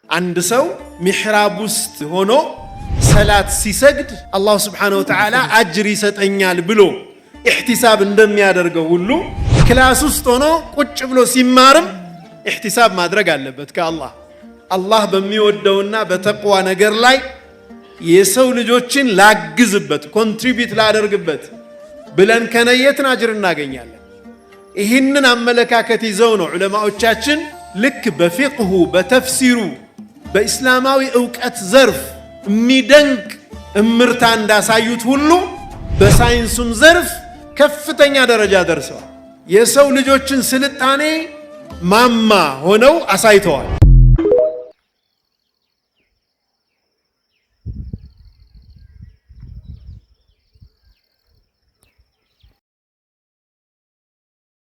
አንድ ሰው ሚሕራብ ውስጥ ሆኖ ሰላት ሲሰግድ አላህ Subhanahu Wa Ta'ala አጅር ይሰጠኛል ብሎ ኢህቲሳብ እንደሚያደርገው ሁሉ ክላስ ውስጥ ሆኖ ቁጭ ብሎ ሲማርም ኢህቲሳብ ማድረግ አለበት ከአላህ አላህ በሚወደውና በተቅዋ ነገር ላይ የሰው ልጆችን ላግዝበት ኮንትሪቢዩት ላደርግበት ብለን ከነየትን አጅር እናገኛለን። ይህንን አመለካከት ይዘው ነው ዑለማዎቻችን ልክ በፊቅሁ በተፍሲሩ በእስላማዊ ዕውቀት ዘርፍ የሚደንቅ እምርታ እንዳሳዩት ሁሉ በሳይንሱም ዘርፍ ከፍተኛ ደረጃ ደርሰዋል። የሰው ልጆችን ስልጣኔ ማማ ሆነው አሳይተዋል።